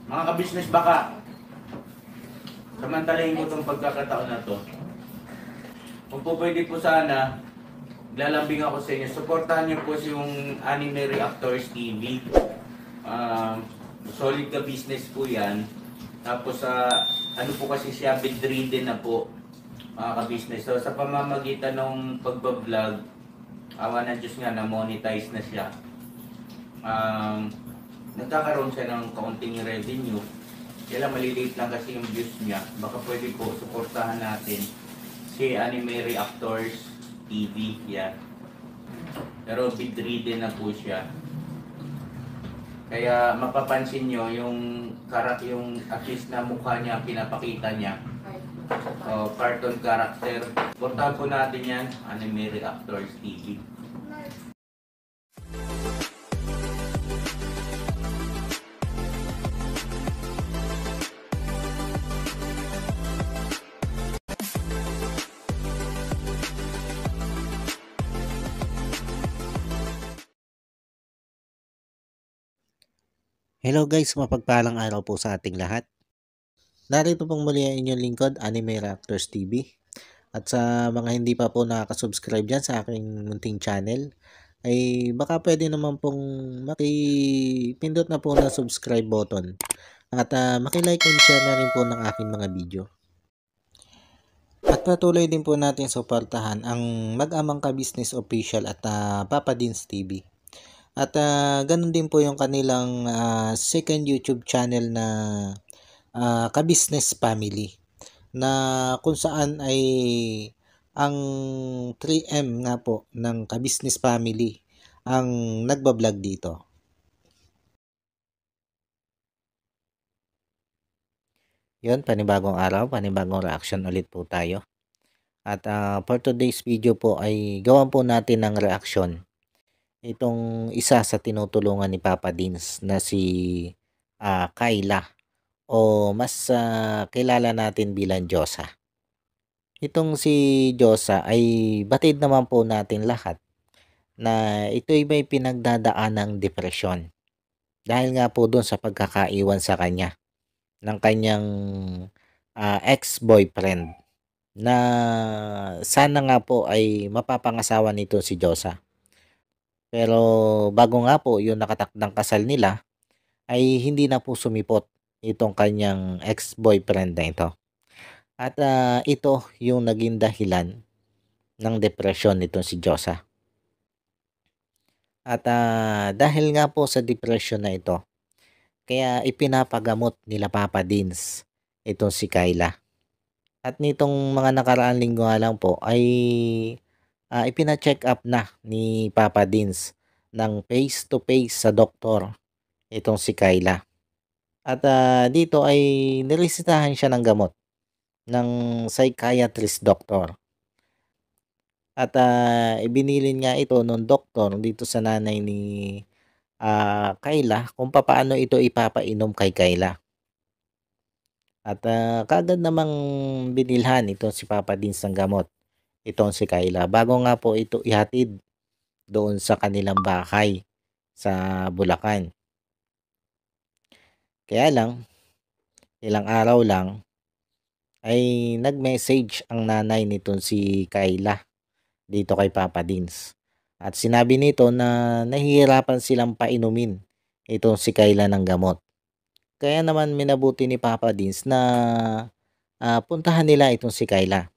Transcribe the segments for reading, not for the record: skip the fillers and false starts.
Mga ka-business, baka samantalahin ko itong pagkakataon na to. Kung po pwede po sana, lalambing ako sa inyo. Supportahan niyo po yung Anime Reactors TV. Solid ka business po yan. Tapos ano po kasi siya, bedridden na po mga ka-business. So sa pamamagitan ng pagbablog, awa ng Diyos nga, na-monetize na siya. Nagkakaroon siya ng kaunting revenue. Kaya lang maliliit lang kasi yung views niya. Baka pwede po suportahan natin si Anime Reactors TV. Yan. Pero bedridden na po siya. Kaya mapapansin nyo yung at least na mukha niya, pinapakita niya. Cartoon character. Portahan po natin yan, Anime Reactors TV. Hello guys, mapagpalang araw po sa ating lahat. Narito pong muli ang inyong lingkod, Anime Reactors TV. At sa mga hindi pa po nakaka-subscribe dyan sa aking munting channel, ay baka pwede naman pong makipindot na po ng subscribe button. At makilike and share na rin po ng aking mga video. At patuloy din po natin suportahan ang Mag-amang Ka-Business Official at Papa Dins TV. At ganun din po yung kanilang second YouTube channel na Ka-Business Family, na kung saan ay ang 3M nga po ng Ka-Business Family ang nagbablog dito. Yun, panibagong araw, panibagong reaction ulit po tayo. At for today's video po ay gawan po natin ng reaction itong isa sa tinutulungan ni Papa Dins na si Kyla, o mas kilala natin bilang Josa. Itong si Josa ay batid naman po natin lahat na ito'y may pinagdadaan ng depresyon. Dahil nga po doon sa pagkakaiwan sa kanya ng kanyang ex-boyfriend, na sana nga po ay mapapangasawa nito si Josa. Pero bago nga po yung nakatakdang kasal nila, ay hindi na po sumipot itong kanyang ex-boyfriend na ito. At ito yung naging dahilan ng depresyon nitong si Josa. At dahil nga po sa depression na ito, kaya ipinapagamot nila Papa Dins itong si Kyla. At nitong mga nakaraang linggo nga lang po ay ipina-check up na ni Papa Dins ng face to face sa doktor itong si Kyla. At dito ay niresetahan siya ng gamot ng psychiatrist doctor. At ibinilin nga ito ng doktor dito sa nanay ni Kyla kung paano ito ipapainom kay Kyla. At kaagad namang binilhan ito si Papa Dins ng gamot itong si Kyla bago nga po ito ihatid doon sa kanilang bahay sa Bulacan. Kaya lang, ilang araw lang ay nag-message ang nanay nitong si Kyla dito kay Papa Dins. At sinabi nito na nahihirapan silang painumin itong si Kyla ng gamot. Kaya naman minabuti ni Papa Dins na puntahan nila itong si Kyla.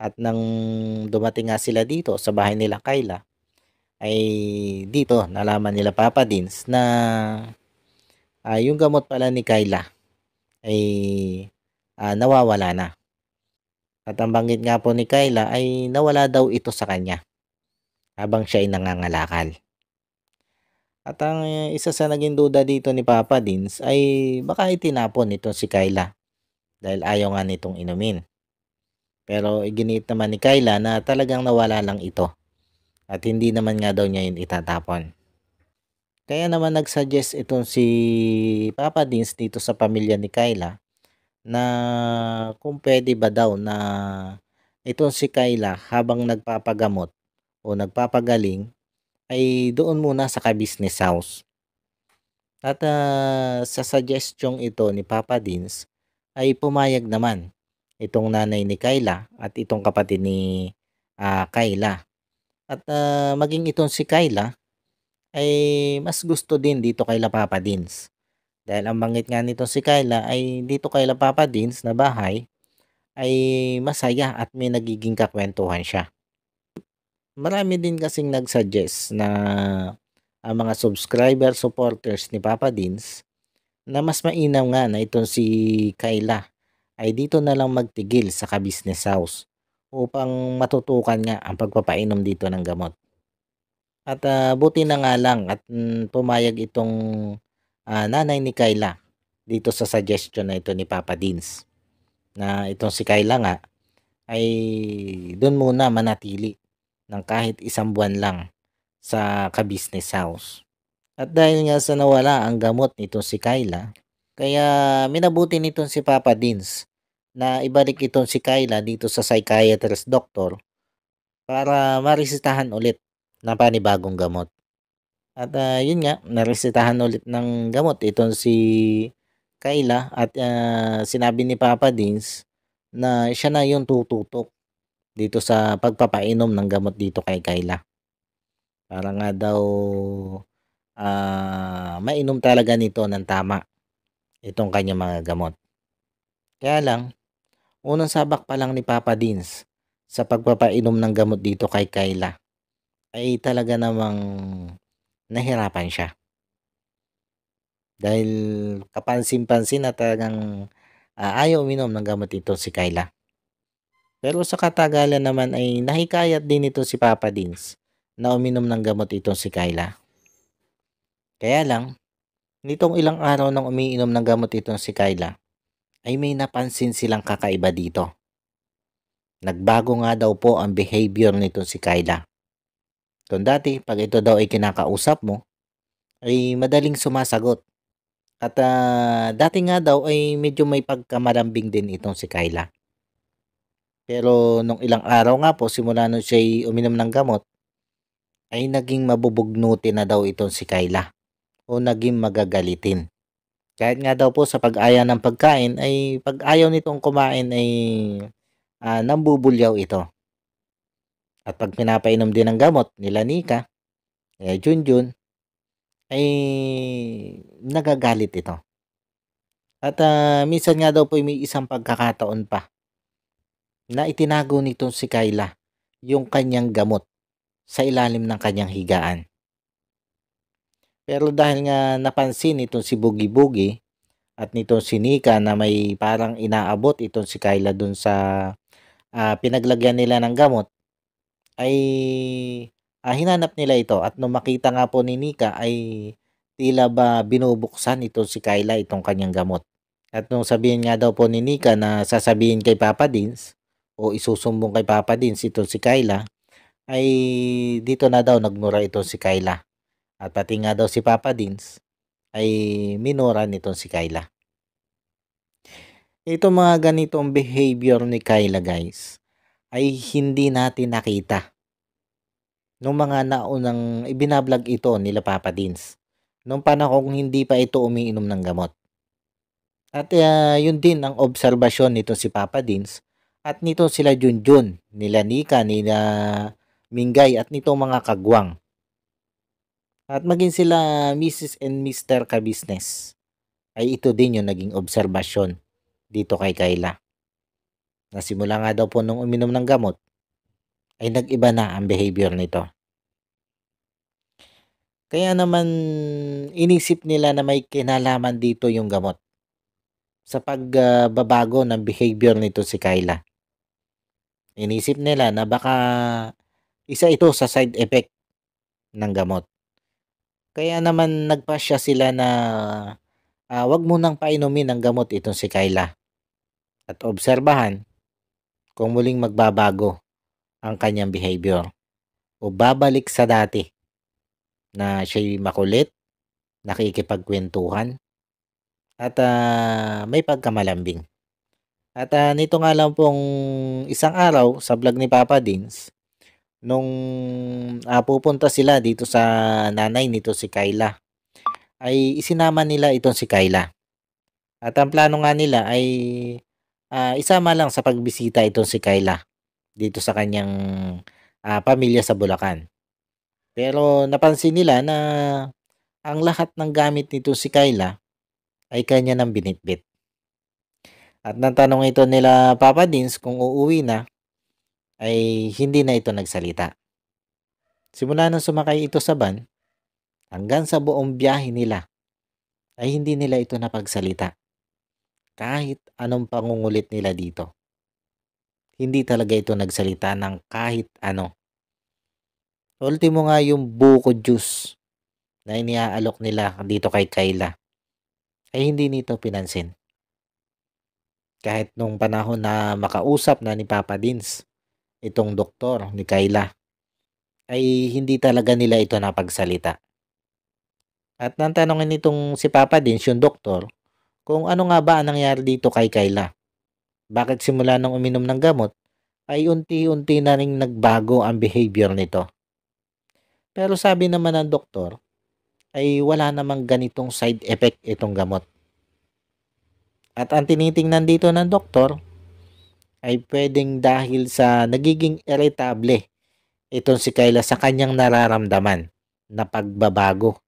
At nang dumating nga sila dito sa bahay nila Kyla, ay dito nalaman nila Papa Dins na yung gamot pala ni Kyla ay nawawala na. At ang banggit nga po ni Kyla ay nawala daw ito sa kanya habang siya ay nangangalakal. At ang isa sa naging duda dito ni Papa Dins ay baka itinapon itong si Kyla dahil ayaw nga nitong inumin. Pero iginit naman ni Kyla na talagang nawala lang ito at hindi naman nga daw niya yun itatapon. Kaya naman nag-suggest itong si Papa Dins dito sa pamilya ni Kyla na kung pwede ba daw na itong si Kyla habang nagpapagamot o nagpapagaling ay doon muna sa ka-business house. At sa suggestion ito ni Papa Dins ay pumayag naman itong nanay ni Kyla at itong kapatid ni Kyla. At maging itong si Kyla ay mas gusto din dito kay Papa Dins. Dahil ang banggit nga nitong si Kyla ay dito kay Papa Dins na bahay ay masaya at may nagiging kakwentuhan siya. Marami din kasing nag-suggest na ang mga subscriber supporters ni Papa Dins na mas mainam nga na itong si Kyla ay dito na lang magtigil sa ka-business house upang matutukan nga ang pagpapainom dito ng gamot. At buti na nga lang at pumayag itong nanay ni Kyla dito sa suggestion na ito ni Papa Dins na itong si Kyla nga ay doon muna manatili ng kahit isang buwan lang sa ka-business house. At dahil nga sa nawala ang gamot nitong si Kyla, kaya minabuti nitong si Papa Dins na ibalik itong si Kyla dito sa psychiatrist doctor para maresetahan ulit ng panibagong gamot. At yun nga, naresetahan ulit ng gamot itong si Kyla at sinabi ni Papa Dins na siya na yung tututok dito sa pagpapainom ng gamot dito kay Kyla. Para nga daw mainom talaga nito ng tama itong kanyang mga gamot. Kaya lang, unang sabak pa lang ni Papa Dins sa pagpapainom ng gamot dito kay Kyla ay talaga namang nahirapan siya. Dahil kapansin-pansin na talagang ayaw uminom ng gamot ito si Kyla. Pero sa katagalan naman ay nahikayat din ito si Papa Dins na uminom ng gamot itong si Kyla. Kaya lang, nitong ilang araw nang umiinom ng gamot itong si Kyla, ay may napansin silang kakaiba dito. Nagbago nga daw po ang behavior nitong si Kyla. Kung dati, pag ito daw ay kinakausap mo, ay madaling sumasagot. At dati nga daw ay medyo may pagkamalambing din itong si Kyla. Pero nung ilang araw nga po, simula nung siya uminom ng gamot, ay naging mabubugnutin na daw itong si Kyla o naging magagalitin. Kahit nga daw po sa pag-aya ng pagkain ay pag ayaw nitong kumain ay nambubulyaw ito. At pag pinapainom din ng gamot nila Nika, Junjun, ay nagagalit ito. At minsan nga daw po may isang pagkakataon pa na itinago nitong si Kyla yung kanyang gamot sa ilalim ng kanyang higaan. Pero dahil nga napansin itong si Boogie at nitong si Nika na may parang inaabot itong si Kyla dun sa pinaglagyan nila ng gamot, ay hinanap nila ito at nung makita nga po ni Nika ay tila ba binubuksan itong si Kyla itong kanyang gamot. At nung sabihin nga daw po ni Nika na sasabihin kay Papa Dins o isusumbong kay Papa Dins itong si Kyla, ay dito na daw nagmura itong si Kyla. At pati nga daw si Papa Dins ay minura nitong si Kyla. Ito mga ganitong behavior ni Kyla guys ay hindi natin nakita nung mga naunang ibinablog ito nila Papa Dins nung panahong hindi pa ito umiinom ng gamot. At yun din ang obserbasyon nito si Papa Dins at nito sila Junjun, nila Nika, nila Mingay at nitong mga kagwang. At maging sila Mrs. and Mr. Ka-Business ay ito din yung naging obserbasyon dito kay Kyla. Nasimula nga daw po nung uminom ng gamot ay nag-iba na ang behavior nito. Kaya naman inisip nila na may kinalaman dito yung gamot sa pagbabago ng behavior nito si Kyla. Inisip nila na baka isa ito sa side effect ng gamot. Kaya naman nagpasya sila na wag mo nang painumin ng gamot itong si Kyla at obserbahan kung muling magbabago ang kanyang behavior o babalik sa dati na siya'y makulit, nakikipagkwentuhan at may pagkamalambing. At nito nga lang pong isang araw sa vlog ni Papa Dins, nung pupunta sila dito sa nanay nito si Kyla, ay isinama nila itong si Kyla. At ang plano nga nila ay isama lang sa pagbisita itong si Kyla dito sa kanyang pamilya sa Bulacan. Pero napansin nila na ang lahat ng gamit nito si Kyla ay kanya ng binitbit. At nang tanong ito nila Papa Dins kung uuwi na, ay hindi na ito nagsalita. Simula nang sumakay ito sa van, hanggang sa buong biyahe nila, ay hindi nila ito napagsalita. Kahit anong pangungulit nila dito, hindi talaga ito nagsalita ng kahit ano. Ultimo nga yung buko juice na iniaalok nila dito kay Kyla, ay hindi nito pinansin. Kahit nung panahon na makausap na ni Papa Dins, itong doktor ni Kyla, ay hindi talaga nila ito napagsalita. At nang tanongin nitong si Papa Dins, yung doktor, kung ano nga ba ang nangyari dito kay Kyla. Bakit simula nung uminom ng gamot, ay unti-unti na ring nagbago ang behavior nito. Pero sabi naman ng doktor, ay wala namang ganitong side effect itong gamot. At ang tinitingnan dito ng doktor, ay pwedeng dahil sa nagiging irritable itong si Kyla sa kanyang nararamdaman na pagbabago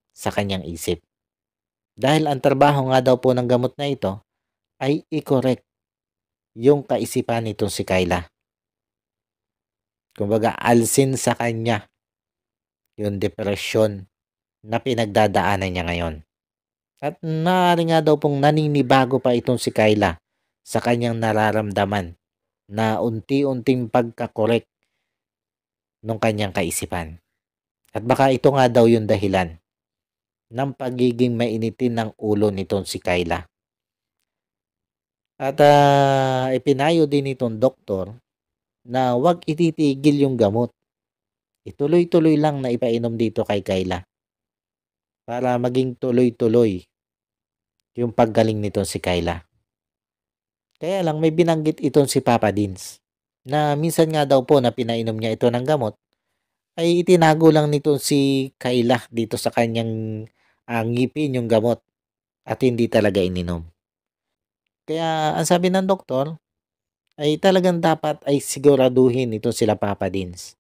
sa kanyang isip. Dahil ang trabaho nga daw po ng gamot na ito ay i-correct yung kaisipan nitong si Kyla. Kumbaga, alsin sa kanya yung depression na pinagdadaanan niya ngayon. At maaari nga daw pong naninibago pa itong si Kyla sa kanyang nararamdaman na unti-unting pagkakorek ng kanyang kaisipan. At baka ito nga daw yung dahilan ng pagiging mainitin ng ulo nitong si Kyla. At ipinayo din itong doktor na huwag ititigil yung gamot. Ituloy-tuloy lang na ipainom dito kay Kyla para maging tuloy-tuloy yung paggaling nitong si Kyla. Kaya lang may binanggit itong si Papa Dins na minsan nga daw po na pinainom niya ito ng gamot ay itinago lang nito si Kyla dito sa kanyang ngipin yung gamot at hindi talaga ininom. Kaya ang sabi ng doktor ay talagang dapat ay siguraduhin ito sila Papa Dins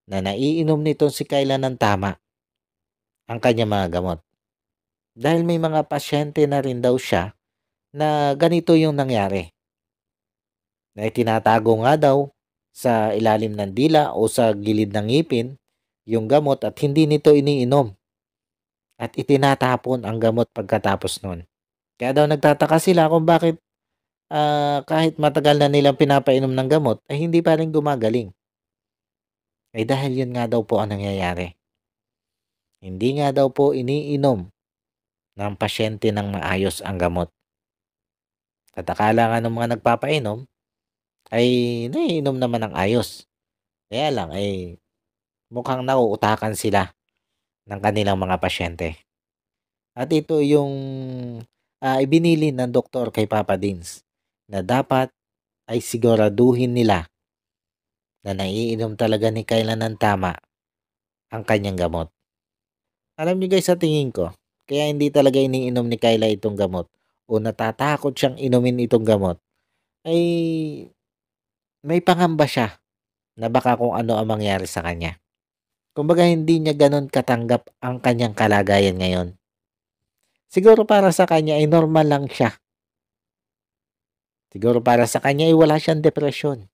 na naiinom nito si Kyla ng tama ang kanyang mga gamot. Dahil may mga pasyente na rin daw siya na ganito yung nangyari. Na itinatago nga daw sa ilalim ng dila o sa gilid ng ngipin yung gamot at hindi nito iniinom. At itinatapon ang gamot pagkatapos nun. Kaya daw nagtataka sila kung bakit kahit matagal na nilang pinapainom ng gamot ay hindi pa rin gumagaling. Ay dahil yun nga daw po ang nangyayari. Hindi nga daw po iniinom ng pasyente ng maayos ang gamot. At akala nga ng mga nagpapainom ay naiinom naman ng ayos. Kaya lang ay mukhang nauutakan sila ng kanilang mga pasyente. At ito yung ibinili ng doktor kay Papa Dins na dapat ay siguraduhin nila na naiinom talaga ni Kyla ng tama ang kanyang gamot. Alam niyo guys, sa tingin ko, kaya hindi talaga iniinom ni Kyla itong gamot o natatakot siyang inumin itong gamot ay may pangamba siya na baka kung ano ang mangyari sa kanya. Kumbaga hindi niya ganon katanggap ang kanyang kalagayan ngayon. Siguro para sa kanya ay normal lang siya. Siguro para sa kanya ay wala siyang depresyon.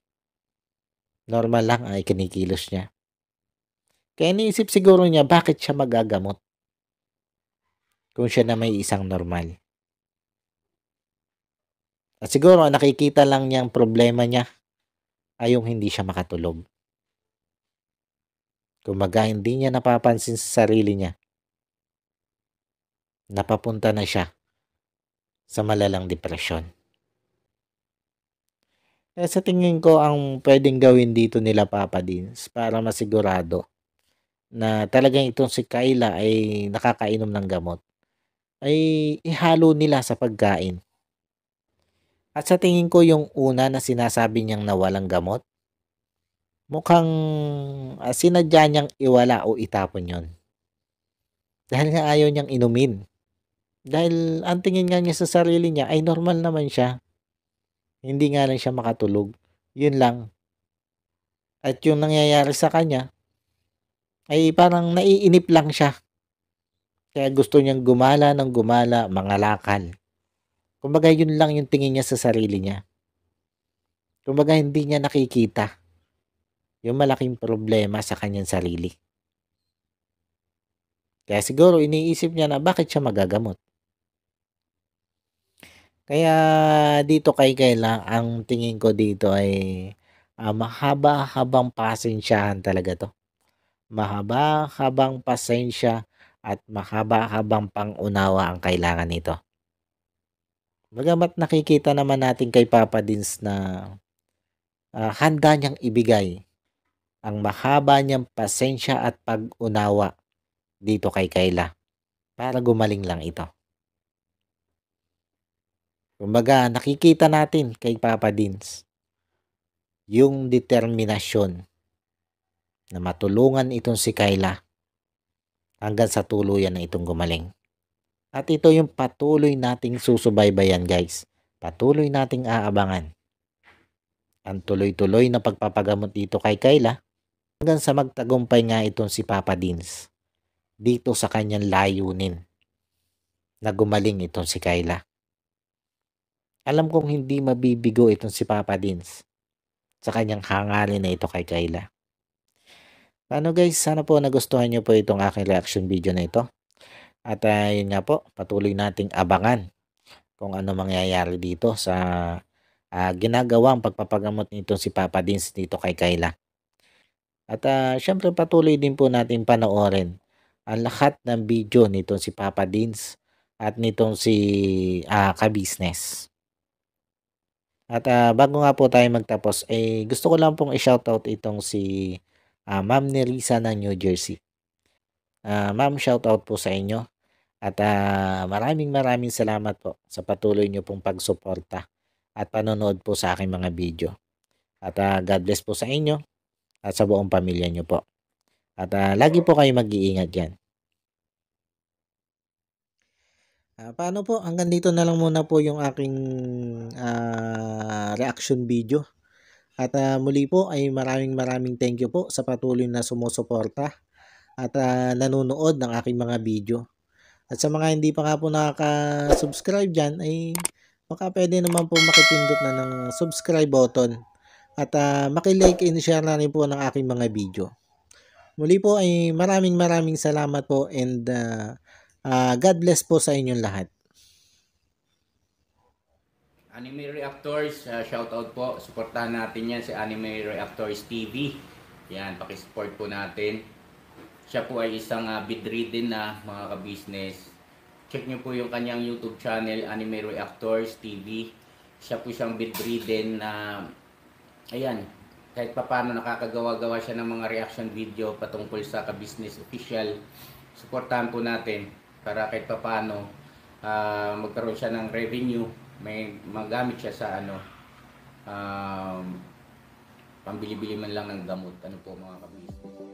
Normal lang ay kinikilos niya. Kaya iniisip siguro niya bakit siya magagamot kung siya na may isang normal. At siguro nakikita lang niya ang problema niya ay yung hindi siya makatulog. Kumbaga hindi niya napapansin sa sarili niya. Napapunta na siya sa malalang depresyon. Kaya sa tingin ko ang pwedeng gawin dito nila Papa Dins para masigurado na talagang itong si Kyla ay nakakainom ng gamot ay ihalo nila sa pagkain. At sa tingin ko yung una na sinasabi niyang nawalang gamot, mukhang sinadya niyang iwala o itapon yon. Dahil nga ayaw niyang inumin. Dahil ang tingin nga niya sa sarili niya ay normal naman siya. Hindi nga lang siya makatulog. Yun lang. At yung nangyayari sa kanya ay parang naiinip lang siya. Kaya gusto niyang gumala ng gumala, mangalakal. Kumbaga yun lang yung tingin niya sa sarili niya. Kumbaga hindi niya nakikita yung malaking problema sa kanyang sarili. Kaya siguro iniisip niya na bakit siya magagamot. Kaya dito kay Kayla, ang tingin ko dito ay mahaba-habang pasensyahan talaga 'to. Mahaba-habang pasensya at mahaba-habang pang-unawa ang kailangan nito. Bagamat nakikita naman natin kay Papa Dins na handa niyang ibigay ang mahaba niyang pasensya at pag-unawa dito kay Kayla para gumaling lang ito. Kumbaga nakikita natin kay Papa Dins yung determinasyon na matulungan itong si Kayla hanggang sa tuluyan na itong gumaling. At ito yung patuloy nating susubaybayan guys. Patuloy nating aabangan ang tuloy-tuloy na pagpapagamot dito kay Kayla hanggang sa magtagumpay nga itong si Papa Dins dito sa kanyang layunin na gumaling itong si Kayla. Alam kong hindi mabibigo itong si Papa Dins sa kanyang hangarin na ito kay Kayla. Ano guys, sana po nagustuhan nyo po itong aking reaction video na ito. At yun nga po, patuloy nating abangan kung ano mangyayari dito sa ginagawang pagpapagamot nito si Papa Dins dito kay Kayla. At syempre patuloy din po natin panoorin ang lahat ng video nitong si Papa Dins at nitong si Kabisnes. At bago nga po tayo magtapos, gusto ko lang pong i-shoutout itong si Ma'am Nerissa ng New Jersey. Ma'am, shoutout po sa inyo. At maraming salamat po sa patuloy nyo pong pagsuporta at panonood po sa aking mga video. At God bless po sa inyo at sa buong pamilya nyo po. At lagi po kayo mag-iingat dyan. Paano po? Hanggang dito na lang muna po yung aking reaction video. At muli po ay maraming thank you po sa patuloy na sumusuporta at nanonood ng aking mga video. At sa mga hindi pa nga po nakaka-subscribe dyan ay baka pwede naman po makipindot na ng subscribe button at maki-like and share na rin po ng aking mga video. Muli po ay maraming salamat po and God bless po sa inyong lahat. Anime Reactors, shoutout po. Suportahan natin yan si Anime Reactors TV. Yan, pakisupport po natin. Siya po ay isang bidridden na mga ka-business. Check nyo po yung kanyang YouTube channel, Anime Reactors TV. Siya po siyang bidridden na, ayan, kahit papano nakakagawa-gawa siya ng mga reaction video patungkol sa ka-business official. Suportahan po natin para kahit papano magkaroon siya ng revenue. May magamit siya sa pambili-bili man lang ng gamot. Ano po mga ka-business.